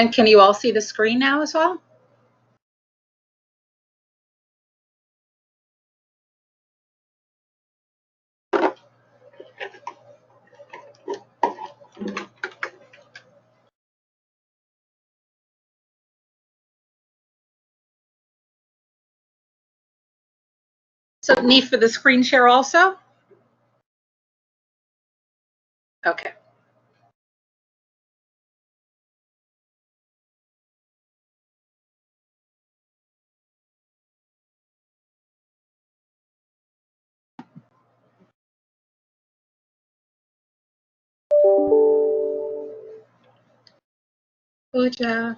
And can you all see the screen now as well? So need for the screen share also? Okay. Puja.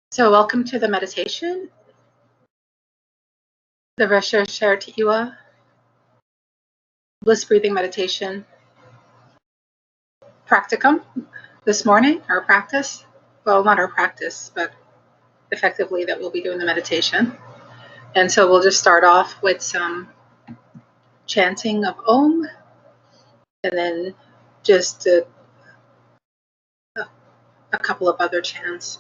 So welcome to the meditation, the Reshert Sherety Uaa bliss breathing meditation practicum this morning, our practice. Well, not our practice, but effectively that we'll be doing the meditation. And so we'll just start off with some chanting of Om, and then just a couple of other chants.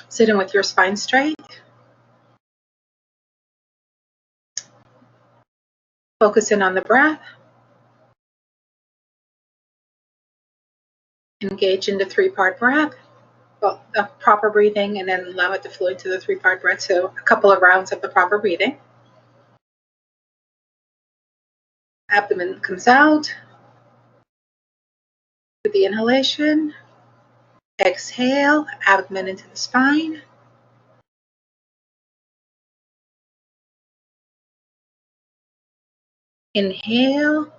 Sitting with your spine straight. Focus in on the breath. Engage in the three-part breath. Well, a proper breathing, and then allow it to flow into the three-part breath. So a couple of rounds of the proper breathing. Abdomen comes out with the inhalation. Exhale, abdomen into the spine. Inhale,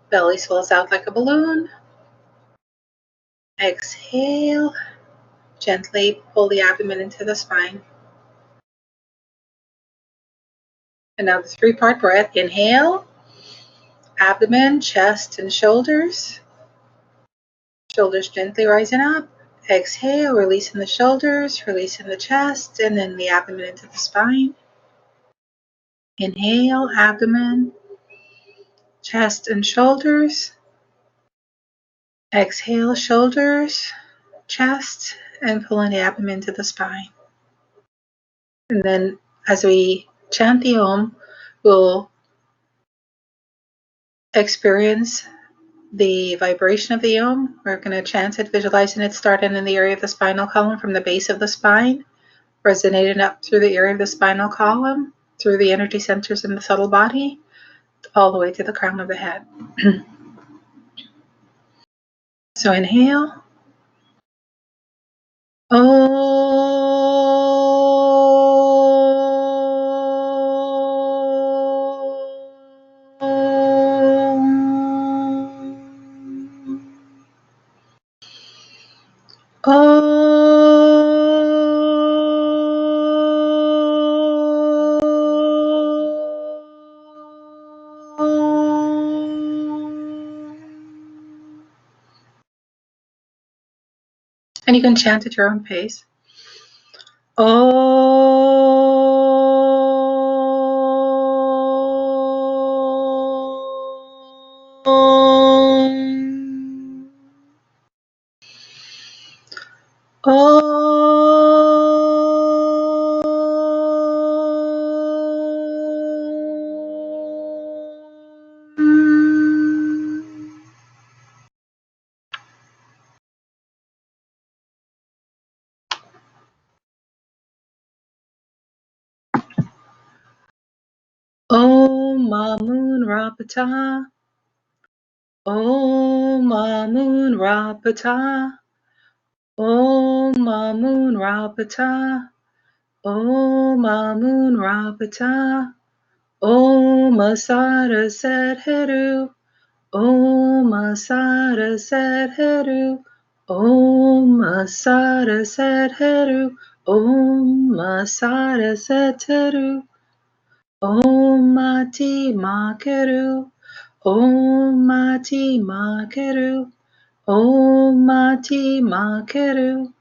belly swells out like a balloon. Exhale, gently pull the abdomen into the spine. And now the three-part breath. Inhale, abdomen, chest, and shoulders. Shoulders gently rising up. Exhale, releasing the shoulders, releasing the chest, and then the abdomen into the spine. Inhale, abdomen, chest, and shoulders. Exhale, shoulders, chest, and pulling the abdomen to the spine. And then as we chant the Om, we'll experience the vibration of the Om. We're going to chant it, visualizing it starting in the area of the spinal column from the base of the spine, resonating up through the area of the spinal column, through the energy centers in the subtle body, all the way to the crown of the head. So inhale. And you can chant at your own pace. Om Mamun Rapata. Om Mamun Rapata. Om Mamun Rapata. Om Mamun Rapata. Om Asara Set Heru. Om Asara Set Heru. Om Asara Set Heru. Om Asara Set Heru. Om Mati Makeru. Om Mati Makeru. Om Mati Makeru.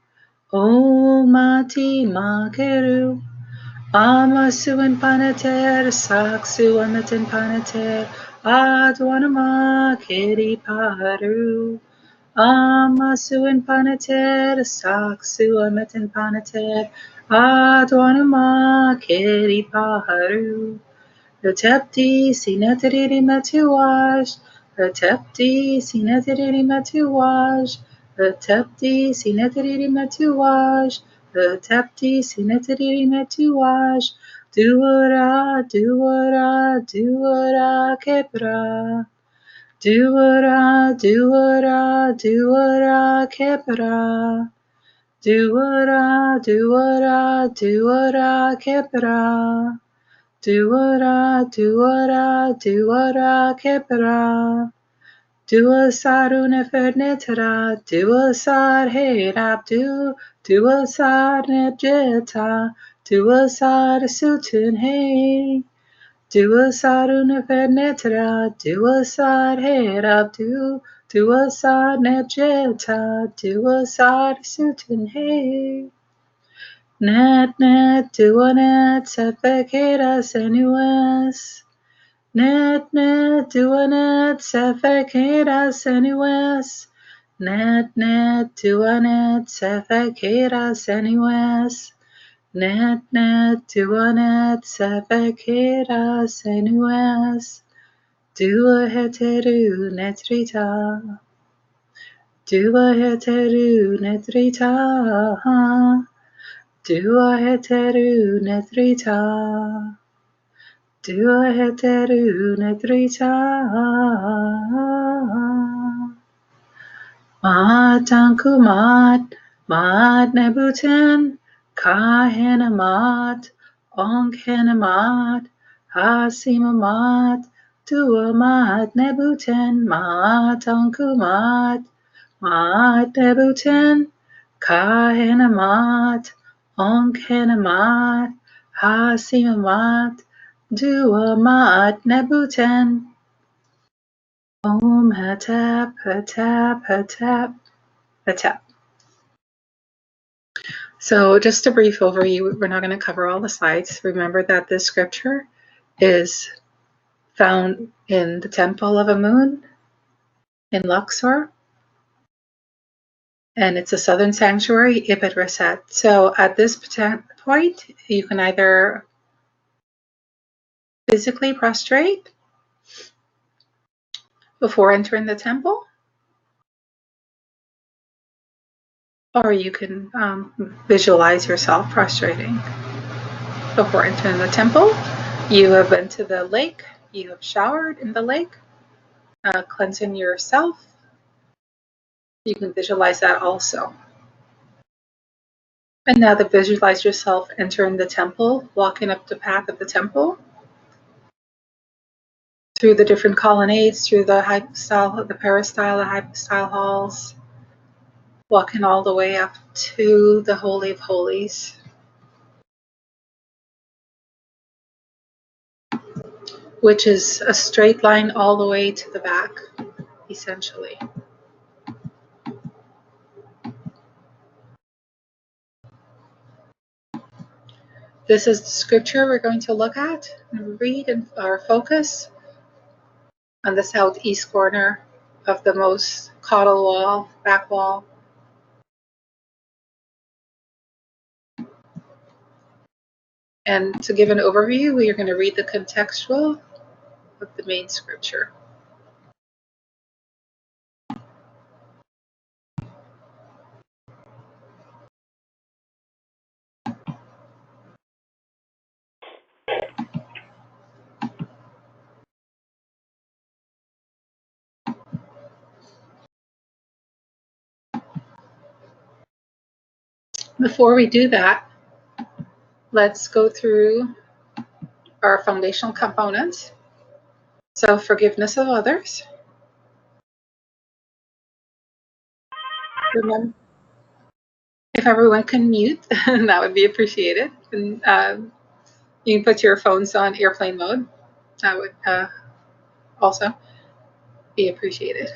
Om Mati Makeru. Amasuan Panater, Saksu Amatin Panater, Adwanama Kiri Paru. Amasuan Panater, Saksu Amatin Panater, Adwanama Kiri Paru. Latepti Sinatiri Matuaj, Latepti Sinatiri Matuaj, Latepti Sinatiri Matuaj, Latepti Sinatiri Matuaj, Duara, Duara, Duara Kepra, Duara, Duara, Duara Kepra, Duara, Duara, Duara Kepra. Duara, duara, duara, kepra. Dua saruna fernetara, dua sar herab, dua sar nebjeta, dua sar sutun hey. Dua saruna fernetara, dua sar herab, dua sar nebjeta, dua sar sutun hey. Net, net, dua net, sefekera senues. Net, net, dua net, sefekera senues. Net, net, dua net, sefekera senues. Net, net, dua net, sefekera senues. Dua heteru netrita. Dua heteru netrita. Dua heteru netrita. Dua heteru netrita. Matanku mat, mat nebuten, kahena mat, onkena mat, hasima mat, dua mat nebuten, matanku mat, mat nebuten, kahena mat, onkena mat, hasima mat, dua mat nebuten. Om hatap, hatap, hatap, hatap. So just a brief overview. We're not going to cover all the slides. Remember that this scripture is found in the Temple of Amun in Luxor, and it's a southern sanctuary, Ibid Reset. So at this point, you can either physically prostrate before entering the temple, or you can visualize yourself prostrating before entering the temple. You have been to the lake, you have showered in the lake, cleansing yourself. You can visualize that also. And now to visualize yourself entering the temple, walking up the path of the temple, through the different colonnades, through the hypostyle, the peristyle, the hypostyle halls, walking all the way up to the Holy of Holies, which is a straight line all the way to the back, essentially. This is the scripture we're going to look at and read and our focus on the southeast corner of the most caudal wall, back wall. And to give an overview, we are going to read the contextual of the main scripture. Before we do that, let's go through our foundational components. So forgiveness of others. Remember, if everyone can mute, that would be appreciated. And you can put your phones on airplane mode. That would also be appreciated.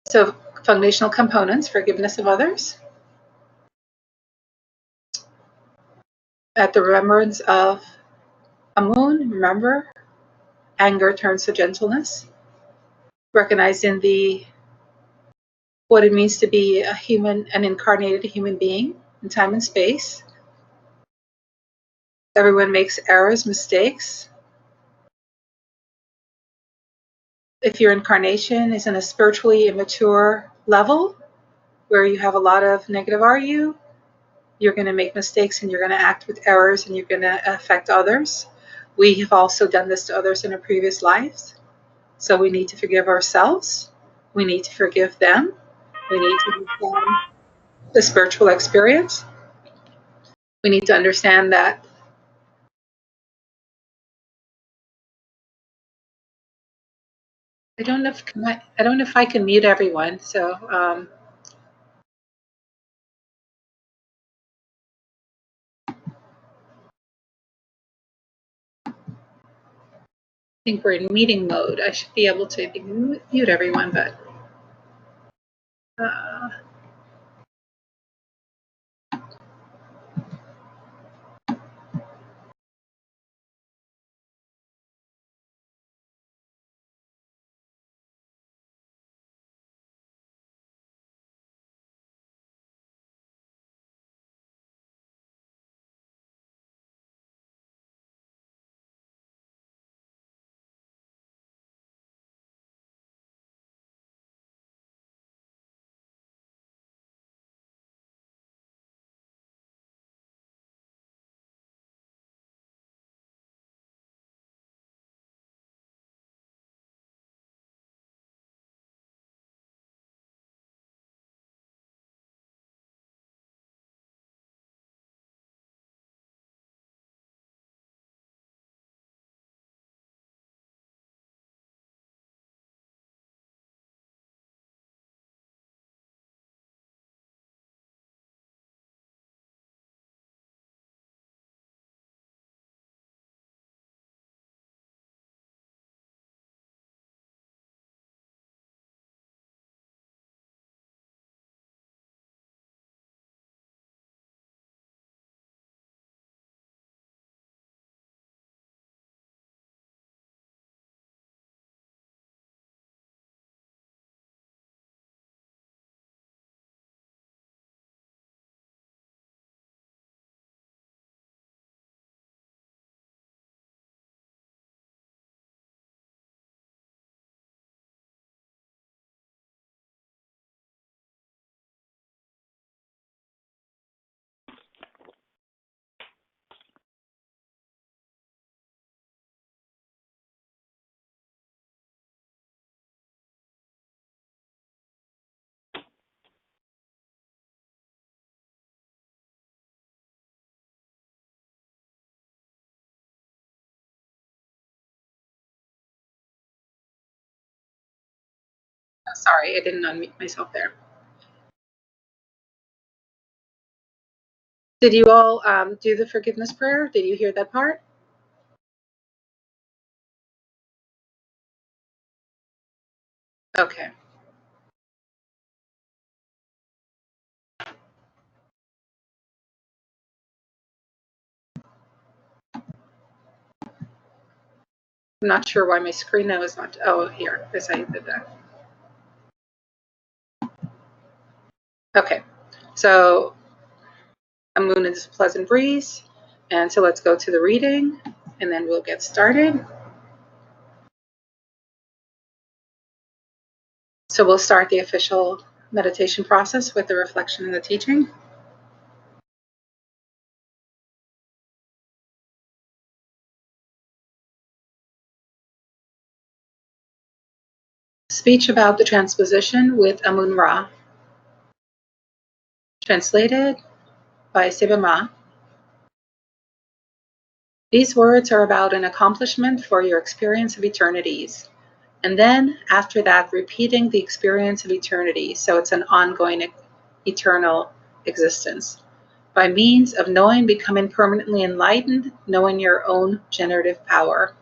So foundational components, forgiveness of others. At the remembrance of Amun, remember, anger turns to gentleness. Recognizing what it means to be a human, an incarnated human being in time and space. Everyone makes errors, mistakes. If your incarnation is in a spiritually immature level where you have a lot of negative you're going to make mistakes and you're going to act with errors and you're going to affect others. We have also done this to others in our previous lives. So we need to forgive ourselves. We need to forgive them. We need to understand the spiritual experience. We need to understand that I don't know if I can mute everyone. So I think we're in meeting mode. I should be able to mute everyone, but sorry, I didn't unmute myself there. Did you all do the forgiveness prayer? Did you hear that part? Okay. I'm not sure why my screen now is not. Oh, here, because I did that. Okay, so a moon is a pleasant breeze. And so let's go to the reading and then we'll get started. So we'll start the official meditation process with the reflection and the teaching. Speech about the transposition with Amun-Ra. Translated by Seba Dja. These words are about an accomplishment for your experience of eternities. And then after that, repeating the experience of eternity. So it's an ongoing eternal existence. By means of knowing, becoming permanently enlightened, knowing your own generative power.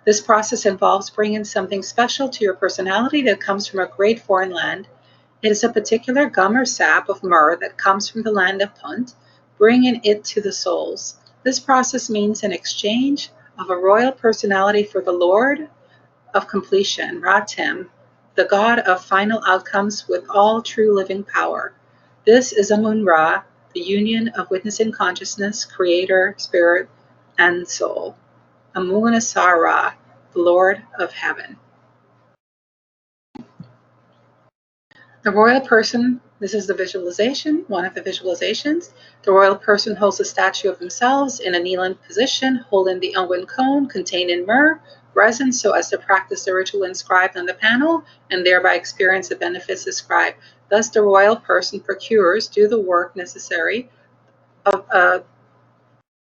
This process involves bringing something special to your personality that comes from a great foreign land. It is a particular gum or sap of myrrh that comes from the land of Punt, bringing it to the souls. This process means an exchange of a royal personality for the Lord of completion, Ratim, the God of final outcomes with all true living power. This is Amun-Ra, the union of witnessing consciousness, creator, spirit, and soul. Amun-Asar-Ra, the Lord of heaven. The royal person, this is the visualization, one of the visualizations. The royal person holds a statue of themselves in a kneeling position, holding the unguent cone containing myrrh, resin, so as to practice the ritual inscribed on the panel and thereby experience the benefits described. Thus, the royal person procures the work necessary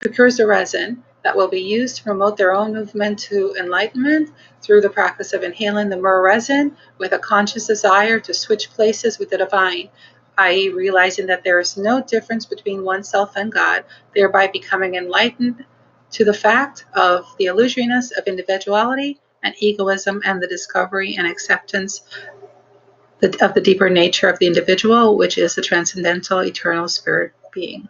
procures the resin that will be used to promote their own movement to enlightenment through the practice of inhaling the myrrh resin with a conscious desire to switch places with the divine, i.e., realizing that there is no difference between oneself and God, thereby becoming enlightened to the fact of the illusoriness of individuality and egoism and the discovery and acceptance of the deeper nature of the individual, which is the transcendental eternal spirit being.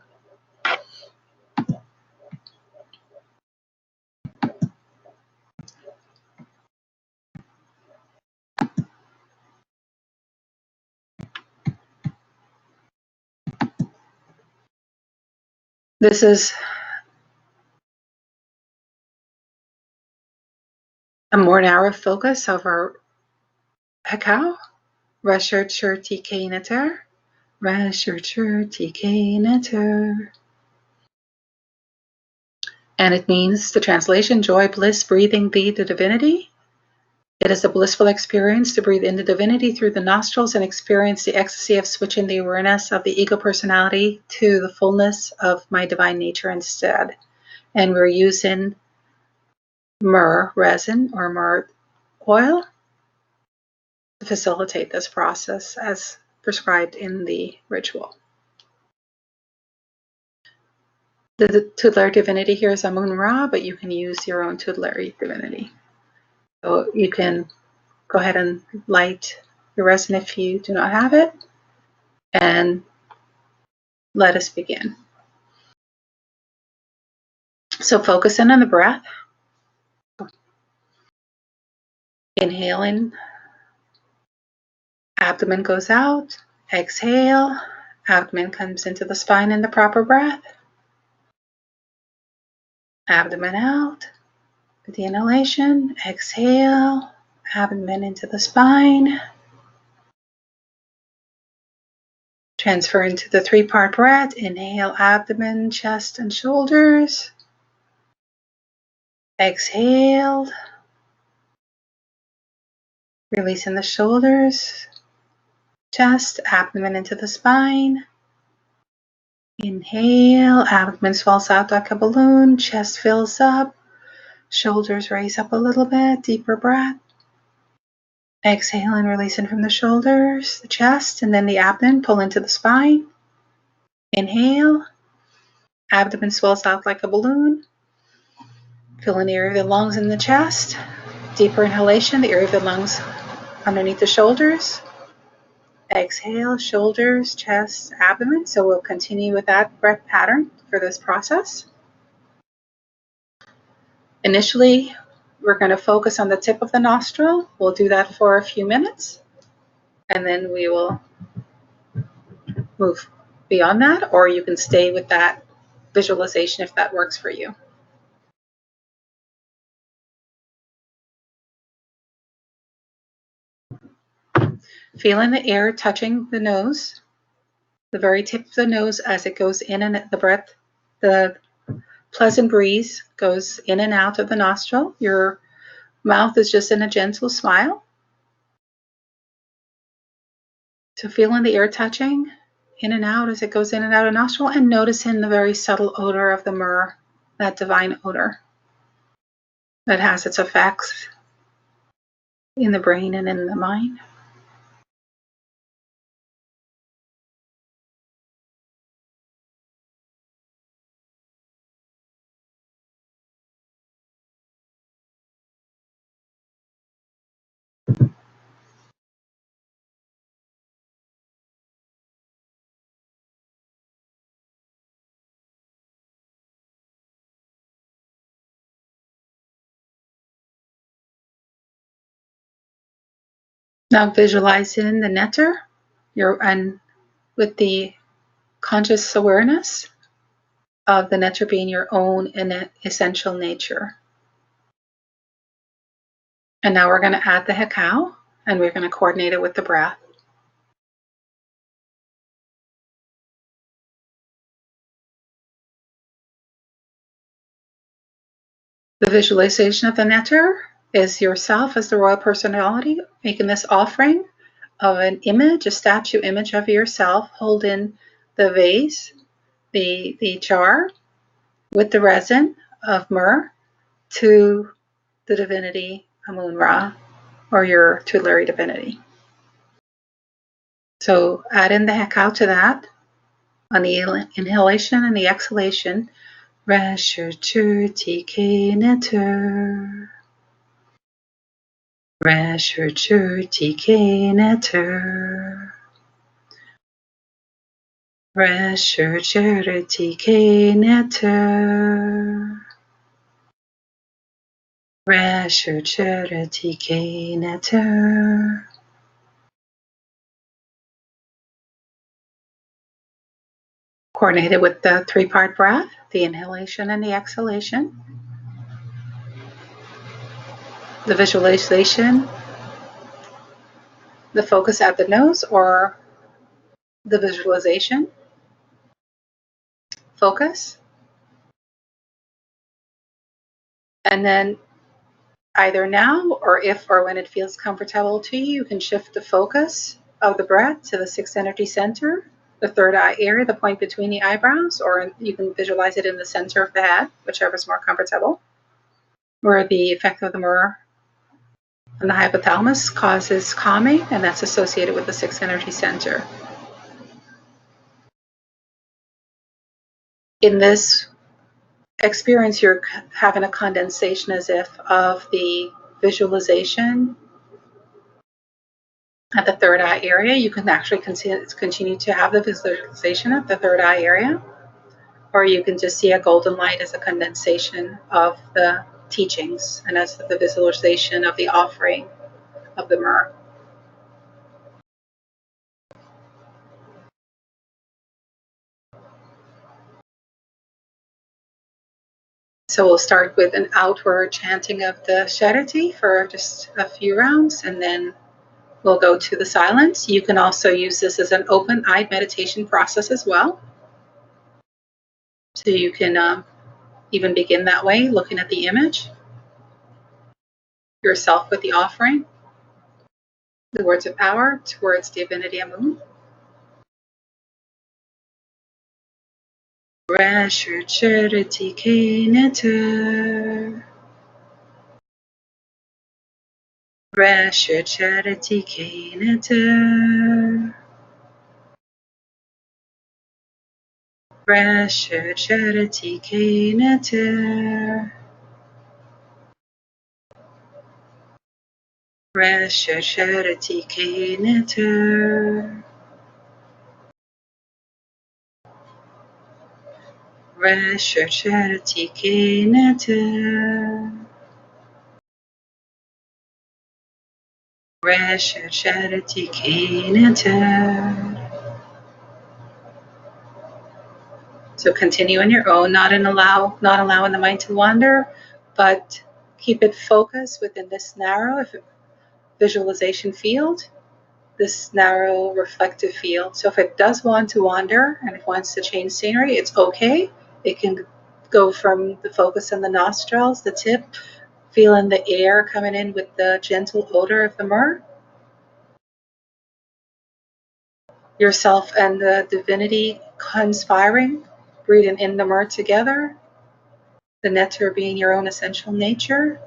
This is a more narrow focus of our Hekau, Reshert Sherety Uaa, Reshert Sherety Uaa. And it means the translation, Joy-Bliss, breathing thee to divinity. It is a blissful experience to breathe into divinity through the nostrils and experience the ecstasy of switching the awareness of the ego personality to the fullness of my divine nature instead. And we're using myrrh resin or myrrh oil to facilitate this process as prescribed in the ritual. The tutelary divinity here is Amun-Ra, but you can use your own tutelary divinity. So you can go ahead and light your resin if you do not have it, and let us begin. So focus in on the breath. Inhaling, abdomen goes out. Exhale, abdomen comes into the spine in the proper breath. Abdomen out. With the inhalation, exhale, abdomen into the spine. Transfer into the three-part breath. Inhale, abdomen, chest, and shoulders. Exhale, releasing the shoulders, chest, abdomen into the spine. Inhale, abdomen swells out like a balloon, chest fills up, shoulders raise up a little bit, deeper breath. Exhale and releasing from the shoulders, the chest, and then the abdomen, pull into the spine. Inhale, abdomen swells out like a balloon. Fill in the area of the lungs and the chest. Deeper inhalation, the area of the lungs underneath the shoulders. Exhale, shoulders, chest, abdomen. So we'll continue with that breath pattern for this process. Initially, we're going to focus on the tip of the nostril. We'll do that for a few minutes, and then we will move beyond that, or you can stay with that visualization if that works for you. Feeling the air touching the nose, the very tip of the nose as it goes in and the breath, the pleasant breeze goes in and out of the nostril. Your mouth is just in a gentle smile. So feeling the air touching in and out as it goes in and out of the nostril, and noticing the very subtle odor of the myrrh that divine odor that has its effects in the brain and in the mind. Now visualize in the nectar, and with the conscious awareness of the nectar being your own essential nature. And now we're going to add the Hekau, and we're going to coordinate it with the breath. The visualization of the nectar is yourself as the royal personality, making this offering of an image, a statue image of yourself, holding the vase, the jar, with the resin of myrrh to the divinity Amun-Ra, or your tutelary divinity. So add in the Hekau to that on the inhalation and the exhalation. Reshert Sherety Uaa. Reshert Sherety Uaa. Reshert Sherety Uaa. Reshert Sherety Uaa. Coordinated with the 3-part breath, the inhalation and the exhalation. The visualization, the focus at the nose, or the visualization, focus. And then either now or if or when it feels comfortable to you, you can shift the focus of the breath to the 6th energy center, the 3rd eye area, the point between the eyebrows, or you can visualize it in the center of the head, whichever is more comfortable, where the effect of the myrrh on the hypothalamus causes calming, and that's associated with the 6th energy center. In this experience, you're having a condensation as if of the visualization at the 3rd eye area. You can actually continue to have the visualization at the 3rd eye area, or you can just see a golden light as a condensation of the teachings and as the visualization of the offering of the myrrh. So we'll start with an outward chanting of the Sherety for just a few rounds, and then we'll go to the silence. You can also use this as an open-eyed meditation process as well. So you can even begin that way, looking at the image, yourself with the offering, the words of power towards divinity Amun. Reshert Sherety Uaa. Reshert Sherety Uaa. Reshert Sherety Uaa. Reshert Sherety Uaa. Reshert Sherety Uaa. Reshert Sherety Uaa. So continue on your own, not allowing the mind to wander, but keep it focused within this narrow visualization field, this narrow reflective field. So if it does want to wander and it wants to change scenery, it's okay. It can go from the focus on the nostrils, the tip, feeling the air coming in with the gentle odor of the myrrh. Yourself and the divinity conspiring, breathing in the myrrh together, the netter being your own essential nature.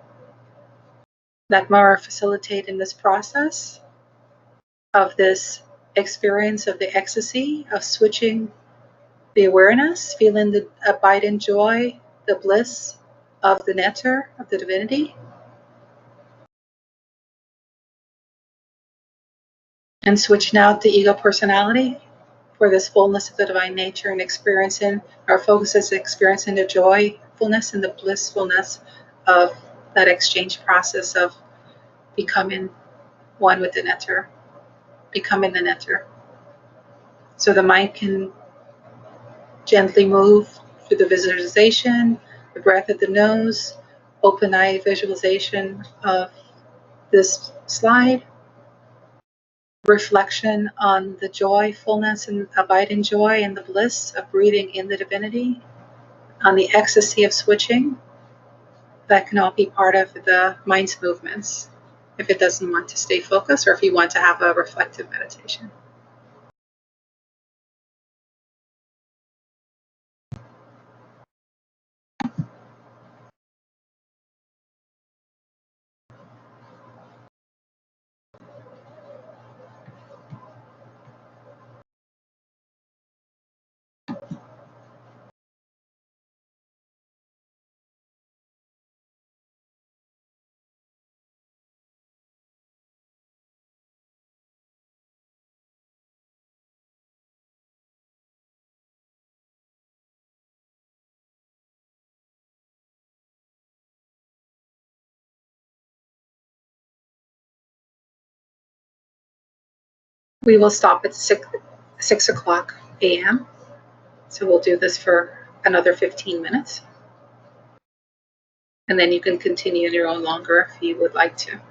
Let Myrrh facilitate in this process of this experience of the ecstasy of switching the awareness, feeling the abiding joy, the bliss of the netter, of the divinity, and switching out the ego personality for this fullness of the divine nature and experiencing, our focus is experiencing the joyfulness and the blissfulness of that exchange process of becoming one with the netter, becoming the netter. So the mind can gently move through the visualization, the breath at the nose, open eye visualization of this slide, reflection on the joyfulness and abiding joy and the bliss of breathing in the divinity, on the ecstasy of switching. That can all be part of the mind's movements if it doesn't want to stay focused or if you want to have a reflective meditation. We will stop at 6 o'clock a.m. So we'll do this for another 15 minutes. And then you can continue in your own longer if you would like to.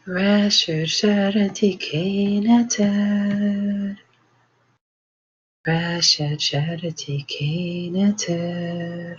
Reshert Sherety Uaa. Reshert Sherety Uaa.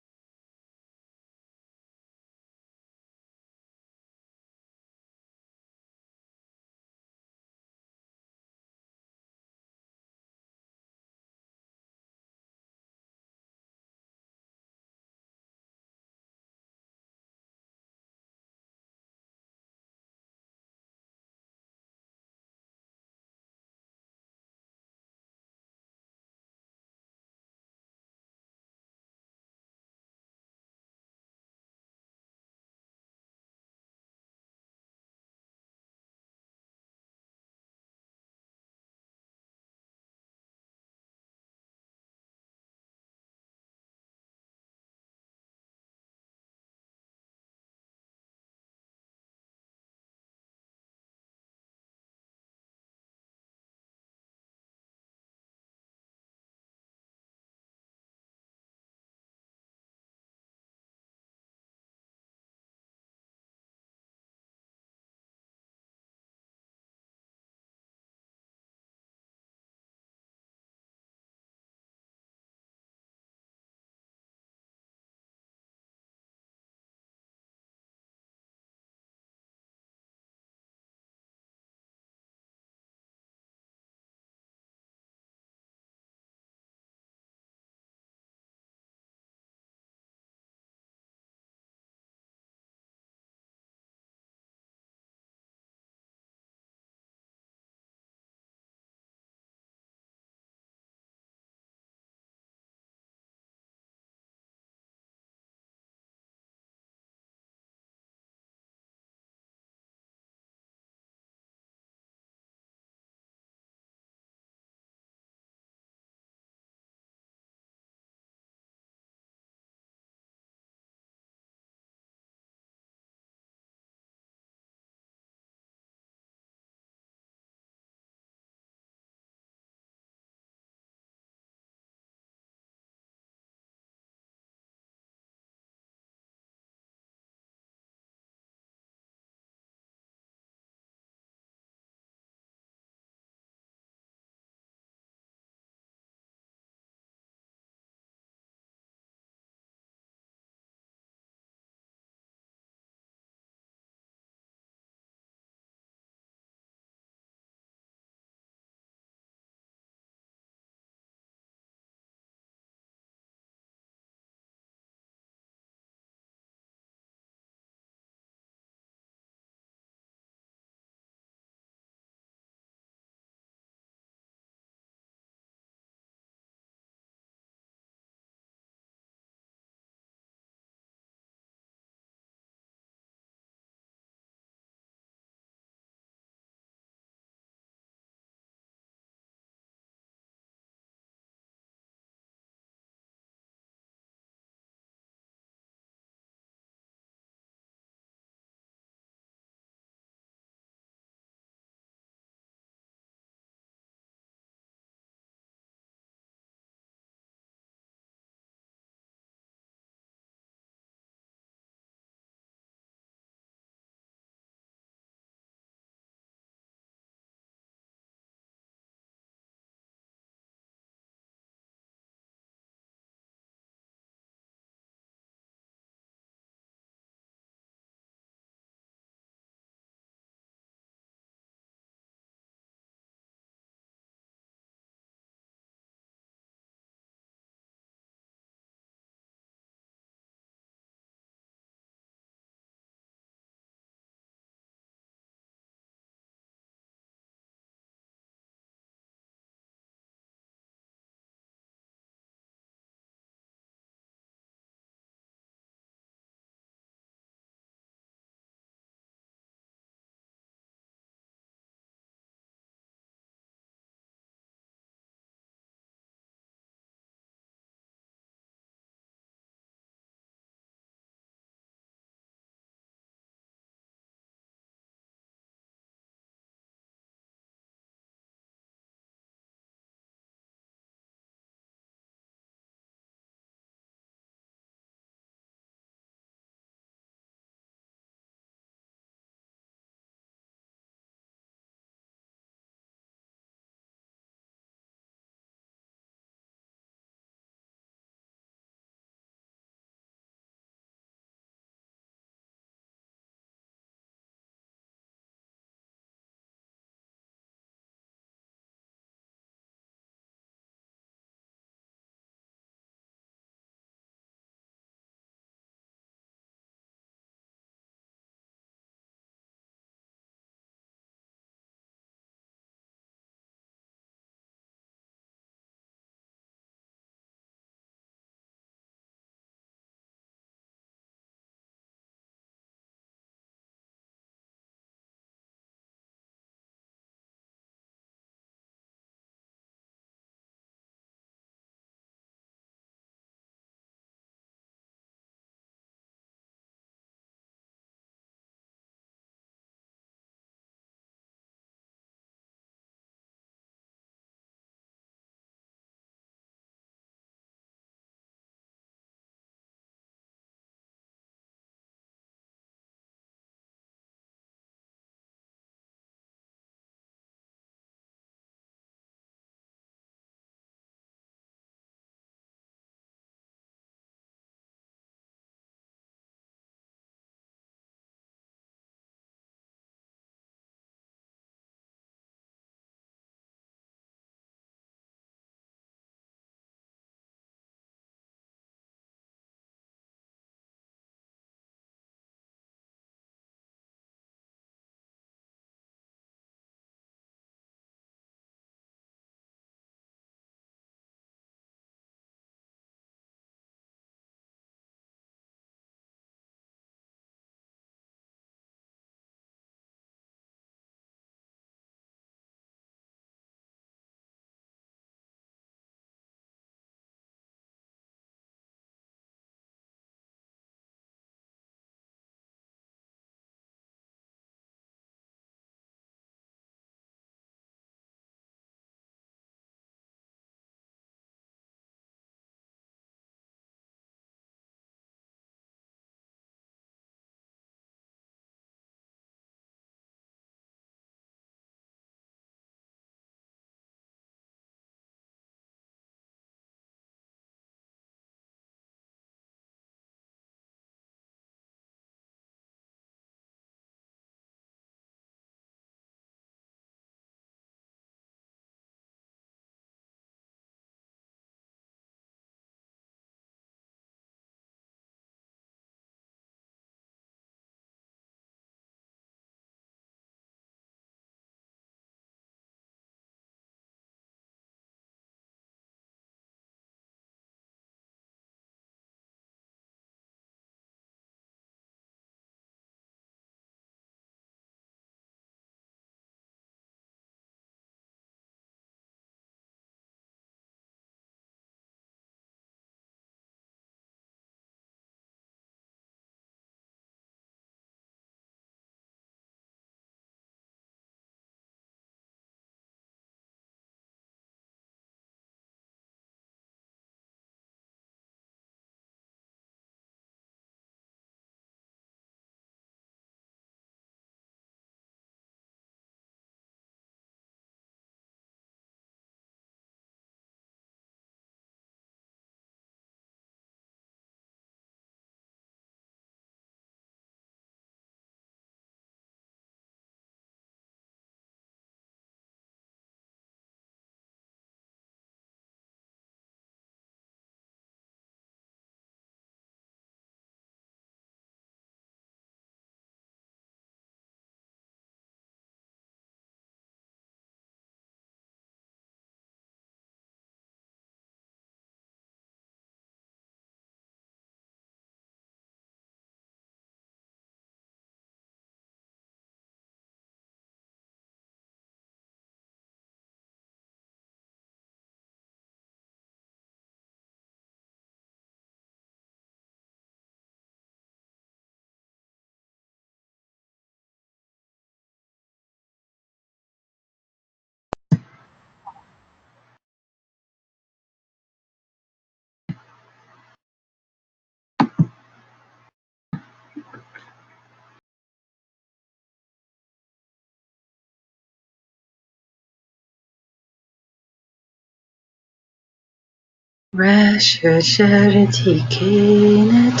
Reshert Sherety Uaa.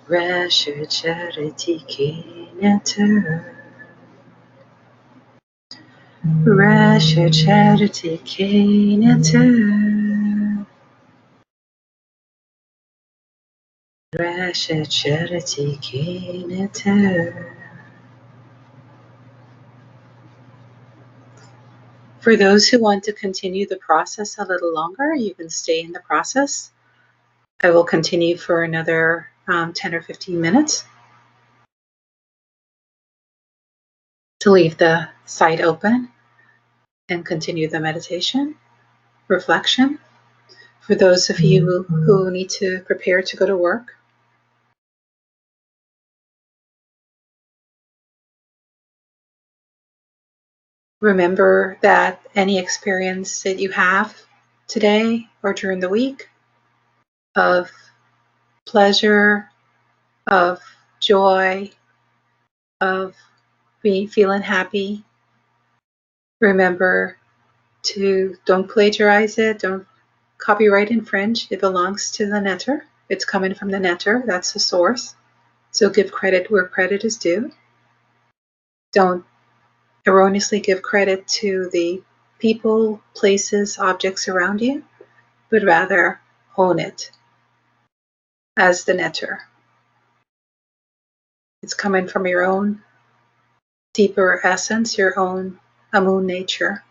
Reshert Sherety Uaa. Reshert Sherety Uaa. Reshert Sherety Uaa. For those who want to continue the process a little longer, you can stay in the process. I will continue for another 10 or 15 minutes to leave the site open and continue the meditation, reflection. For those of you who need to prepare to go to work, remember that any experience that you have today or during the week of pleasure, of joy, of feeling happy, remember to don't plagiarize it, don't copyright infringe. It belongs to the netter. It's coming from the netter. That's the source. So give credit where credit is due. Don't erroneously give credit to the people, places, objects around you, but rather own it as the netter. It's coming from your own deeper essence, your own Amun nature,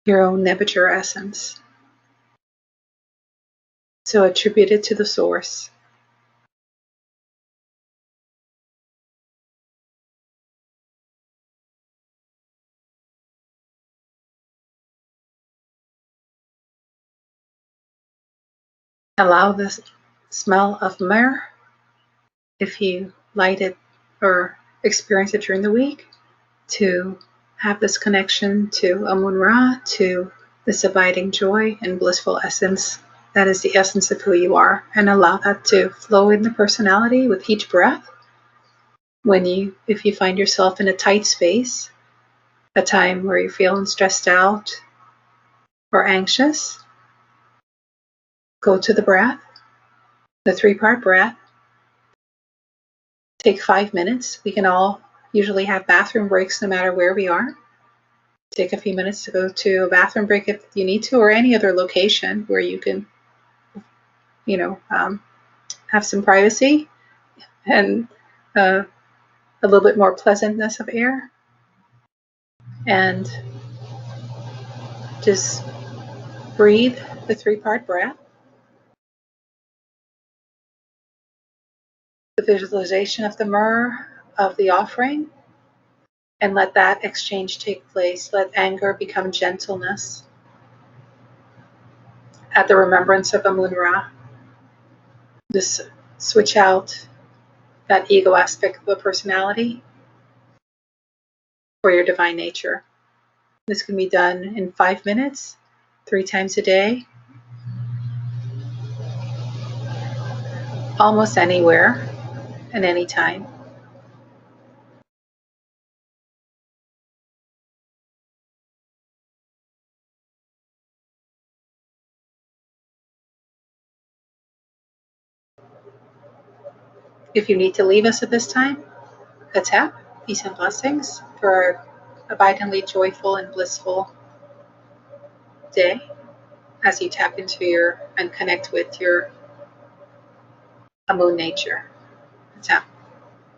your own Nebuchadnezzar essence. So attribute it to the source. Allow the smell of Myrrh, if you light it or experience it during the week, to have this connection to Amun-Ra, to this abiding joy and blissful essence that is the essence of who you are, and allow that to flow in the personality with each breath. If you find yourself in a tight space, a time where you're feeling stressed out or anxious, go to the breath, the 3-part breath. Take 5 minutes. We can all usually have bathroom breaks no matter where we are. Take a few minutes to go to a bathroom break if you need to, or any other location where you can, have some privacy and a little bit more pleasantness of air. And just breathe the 3-part breath. The visualization of the myrrh, of the offering, and let that exchange take place. Let anger become gentleness at the remembrance of Amun-Ra. Just switch out that ego aspect of the personality for your divine nature. This can be done in 5 minutes, 3 times a day, almost anywhere and anytime. If you need to leave us at this time, a tap, peace and blessings for abidingly joyful and blissful day as you tap into and connect with your Amun nature. A tap.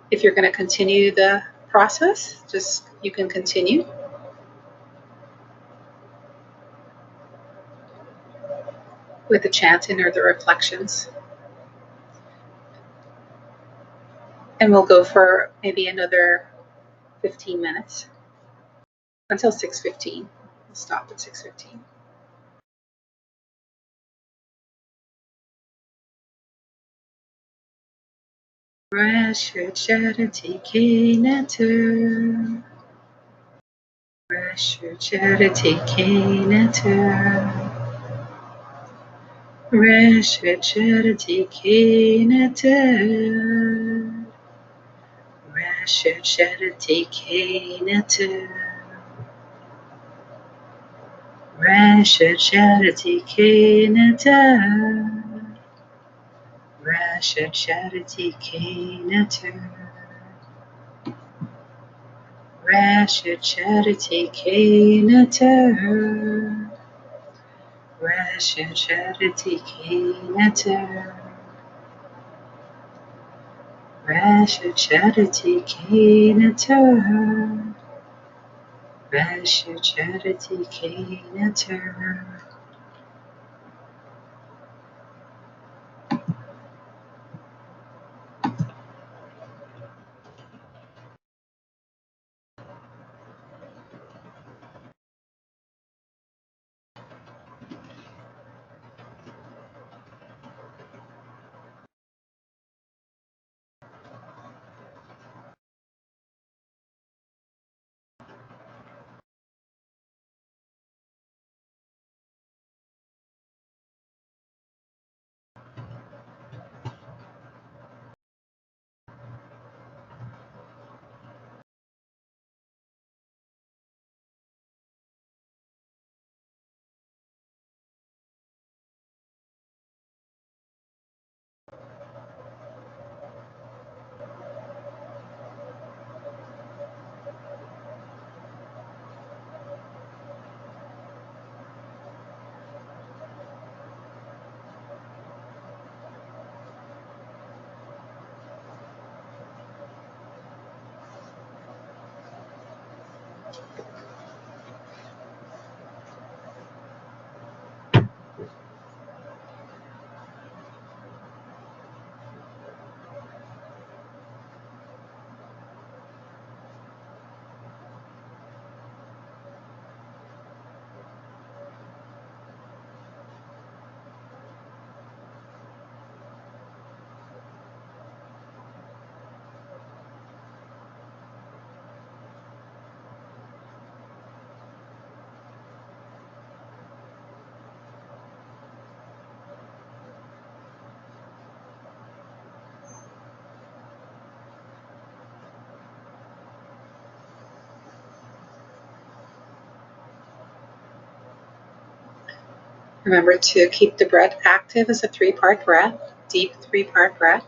If you're going to continue the process, you can continue. With the chanting or the reflections. And we'll go for maybe another 15 minutes until 6:15. We'll stop at 6:15. Reshert Sherety Uaa. Reshert Sherety Uaa. Reshert Sherety Uaa. Reshert Sherety Uaa. Reshert Sherety Uaa. Reshert Sherety Uaa. Reshert Sherety Uaa. Reshert Sherety Uaa. Reshert Sherety Uaa. Reshert Sherety Uaa. Remember to keep the breath active as a 3-part breath, deep 3-part breath.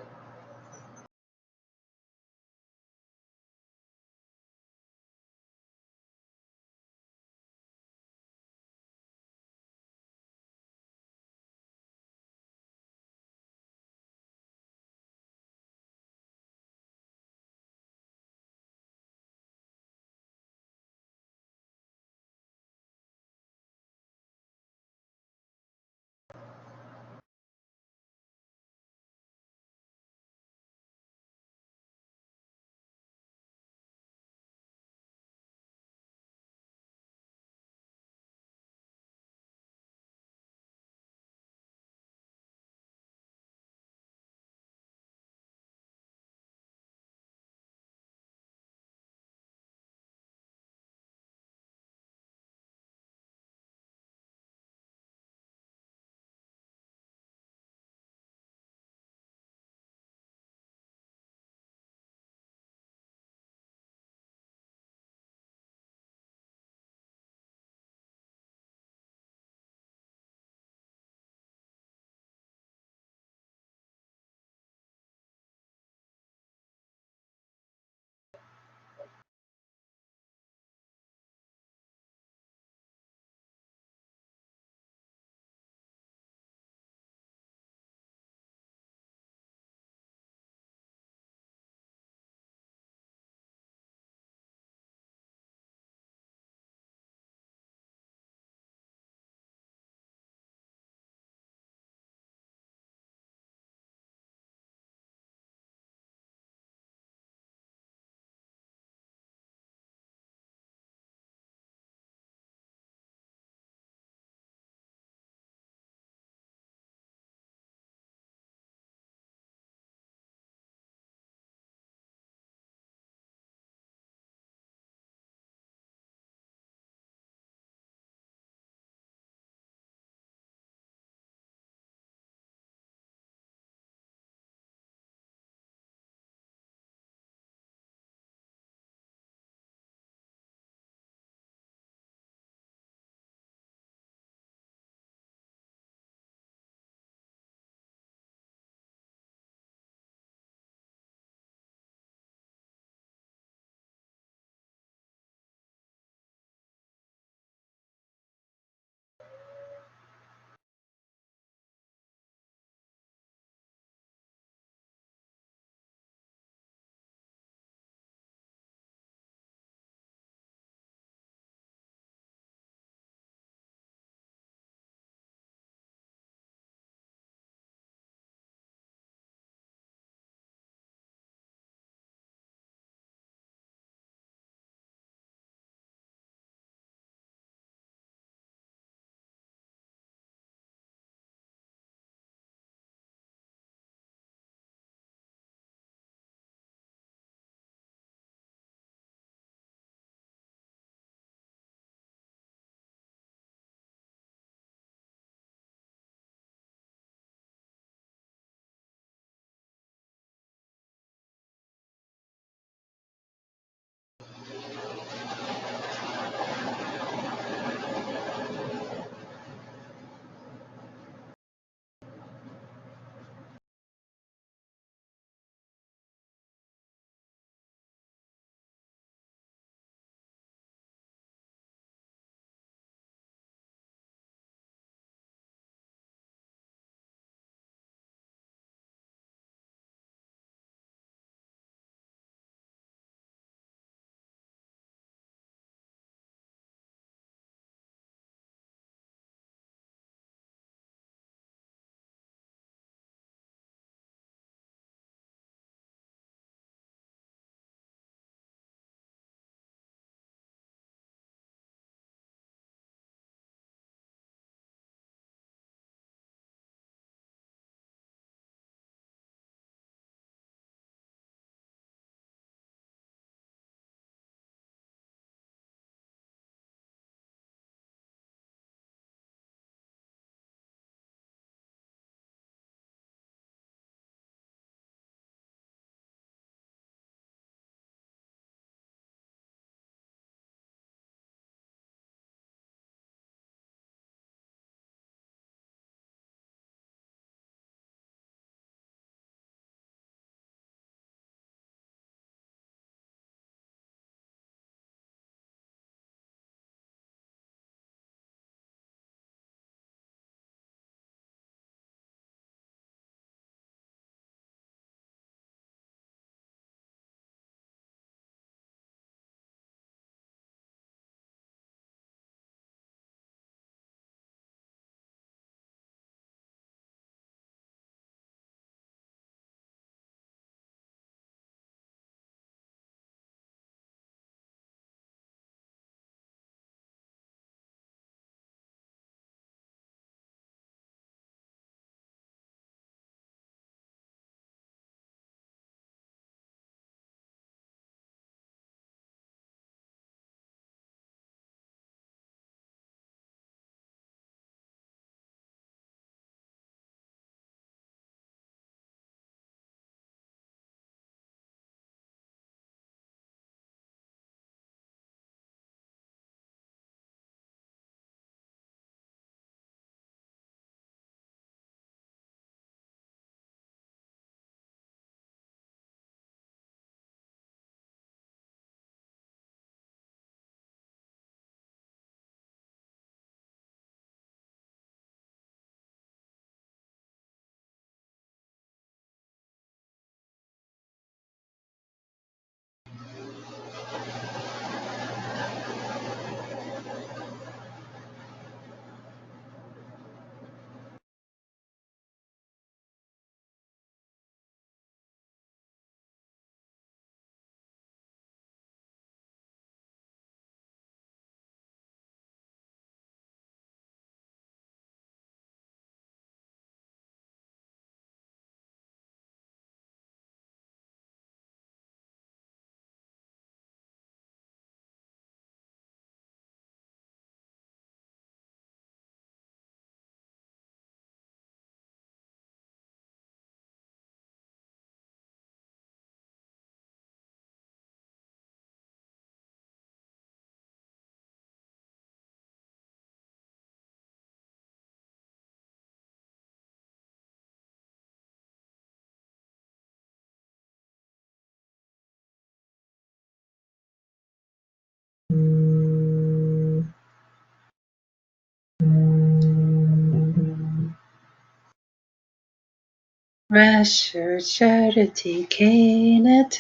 Reshert Sherety Uaa.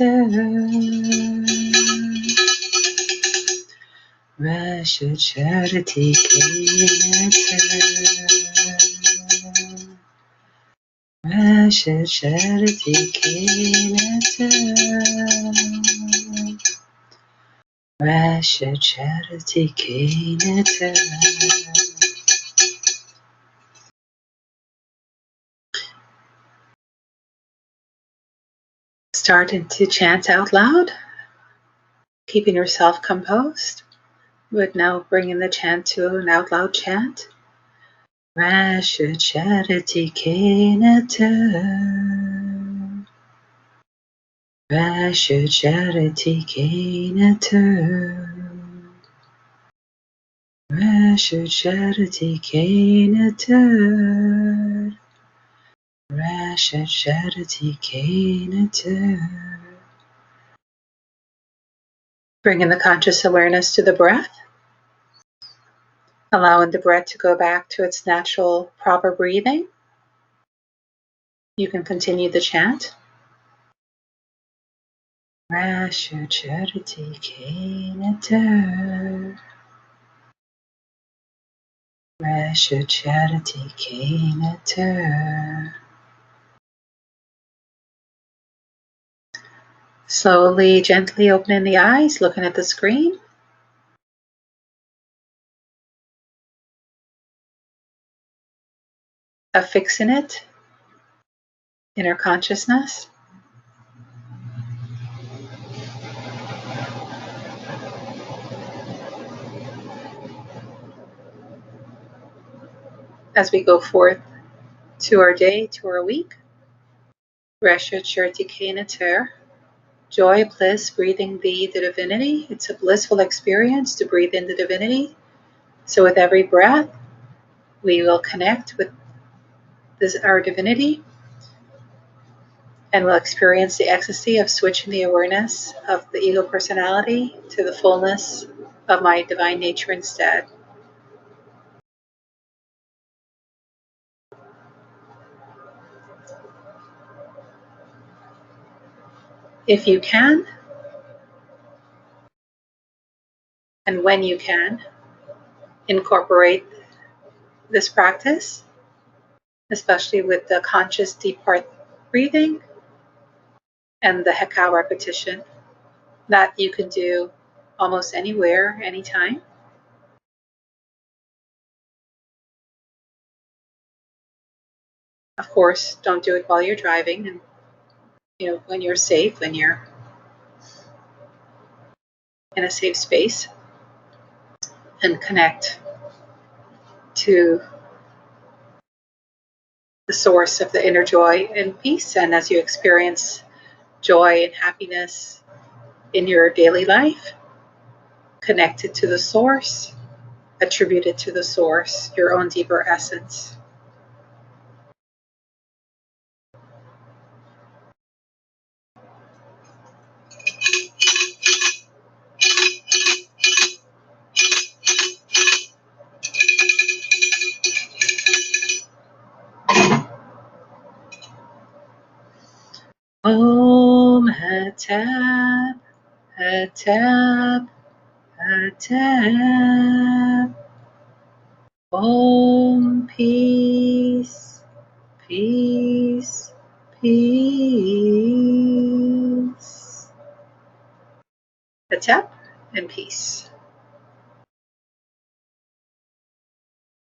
Reshert Sherety Uaa. Reshert Sherety Uaa. Reshert Sherety Uaa. Starting to chant out loud, keeping yourself composed. Would now bring in the chant to an out loud chant. Reshert Sherety Uaa. Reshert Sherety Uaa. Reshert Sherety Uaa. Reshert Sherety Uaa. Bringing the conscious awareness to the breath, allowing the breath to go back to its natural, proper breathing. You can continue the chant. Reshert Sherety Uaa. Reshert Sherety Uaa. Slowly, gently opening the eyes, looking at the screen. Affixing it, inner consciousness. As we go forth to our day, to our week. Reshert Sherety Uaa. Joy, bliss, breathing the divinity. It's a blissful experience to breathe in the divinity. So with every breath, we will connect with our divinity, and we'll experience the ecstasy of switching the awareness of the ego personality to the fullness of my divine nature instead. If you can, and when you can, incorporate this practice, especially with the conscious deep part breathing and the Hekau repetition that you can do almost anywhere, anytime. Of course, don't do it while you're driving, and when you're safe, when you're in a safe space, and connect to the source of the inner joy and peace. And as you experience joy and happiness in your daily life, connect it to the source, attribute it to the source, your own deeper essence. Om Hatap, Hatap, Hatap. Om peace, peace, peace. Hatap and peace.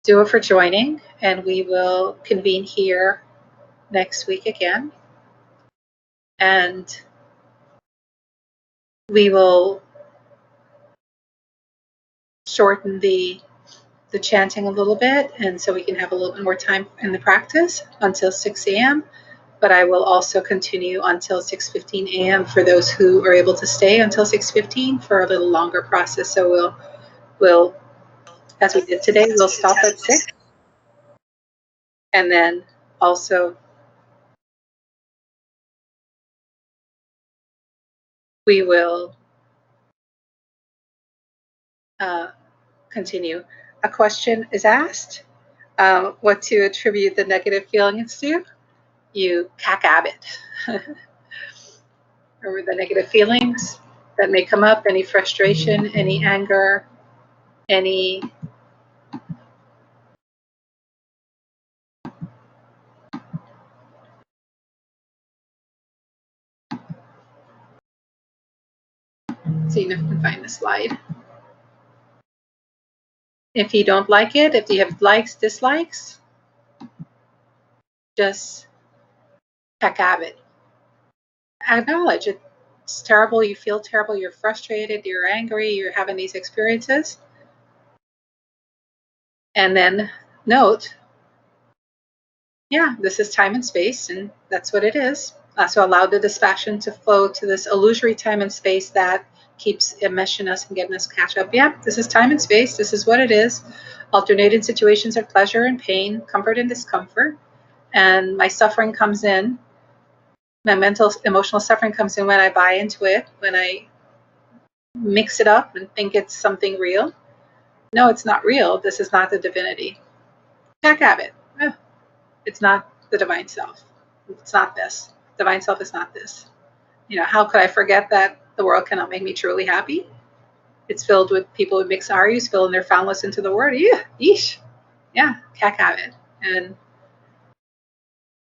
Do it for joining, and we will convene here next week again. And we will shorten the chanting a little bit, and so we can have a little bit more time in the practice until 6 a.m. But I will also continue until 6:15 a.m. for those who are able to stay until 6:15 for a little longer process. So we'll as we did today, we'll stop at 6, and then also we will continue. A question is asked, what to attribute the negative feelings to. you kakab it. Or the negative feelings that may come up, any frustration, any anger, any seeing if I can find the slide. If you don't like it, if you have likes, dislikes, just kakab it. Acknowledge it. It's terrible, you feel terrible, you're frustrated, you're angry, you're having these experiences. And then note, yeah, this is time and space, and that's what it is. So allow the dispassion to flow to this illusory time and space that keeps enmeshing us and getting us catch up. Yeah, this is time and space. This is what it is. Alternating situations of pleasure and pain, comfort and discomfort. And my suffering comes in. My mental, emotional suffering comes in when I buy into it, when I mix it up and think it's something real. No, it's not real. This is not the divinity. Back at it. It's not the divine self. It's not this. Divine self is not this. How could I forget that the world cannot make me truly happy? It's filled with people with mixed RUs, filling their foundless into the word. Yeah, yeesh. Yeah, cack at it.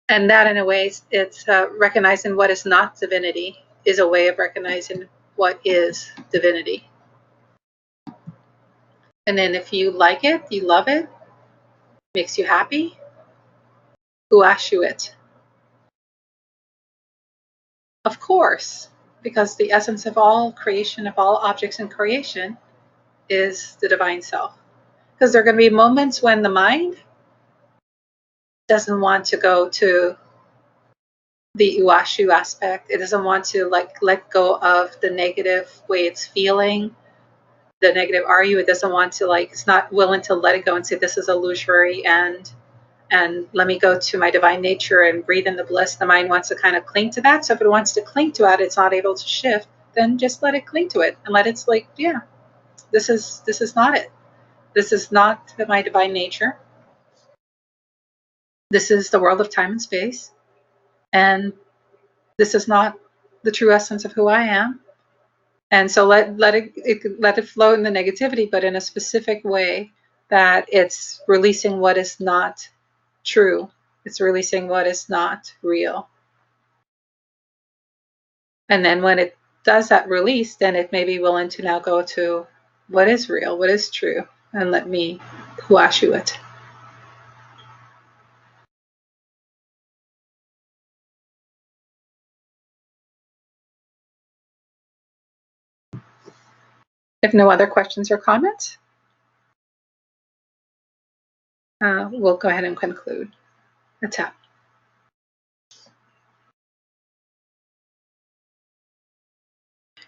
And that, in a way, it's recognizing what is not divinity is a way of recognizing what is divinity. And then if you like it, you love it, makes you happy, uashu it. Of course, because the essence of all creation, of all objects in creation, is the divine self. Because there are going to be moments when the mind doesn't want to go to the uashu aspect. It doesn't want to let go of the negative way it's feeling, the negative RU. It doesn't want to it's not willing to let it go and say this is illusory and let me go to my divine nature and breathe in the bliss. The mind wants to kind of cling to that. So if it wants to cling to it, it's not able to shift, then just let it cling to it and let it yeah, this is not it. This is not my divine nature. This is the world of time and space. And this is not the true essence of who I am. And so let it flow in the negativity, but in a specific way that it's releasing what is not true. It's releasing what is not real. And then when it does that release, then it may be willing to now go to what is real, what is true, and let me huashu it. If no other questions or comments, we'll go ahead and conclude the tap.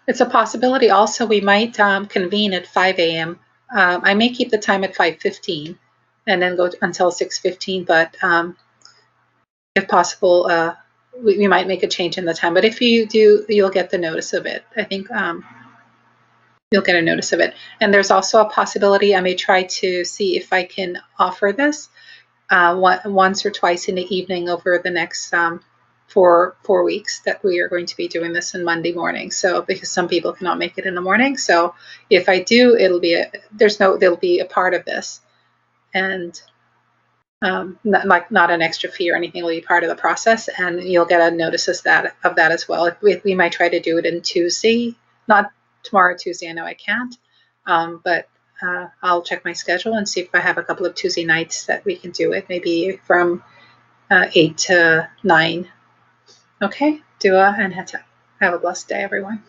It's a possibility also we might convene at 5 a.m. I may keep the time at 5:15 and then go until 6:15, but if possible, we might make a change in the time. But if you do, you'll get the notice of it. I think you'll get a notice of it. And there's also a possibility I may try to see if I can offer this once or twice in the evening over the next 4 weeks that we are going to be doing this on Monday morning. So because some people cannot make it in the morning. So if I do, there'll be a part of this. And not an extra fee or anything, will be part of the process, and you'll get a notice of that as well. We might try to do it in Tuesday, not tomorrow Tuesday. I know I can't, but I'll check my schedule and see if I have a couple of Tuesday nights that we can do it, maybe from 8 to 9. Okay, Dua and Heta. Have a blessed day, everyone.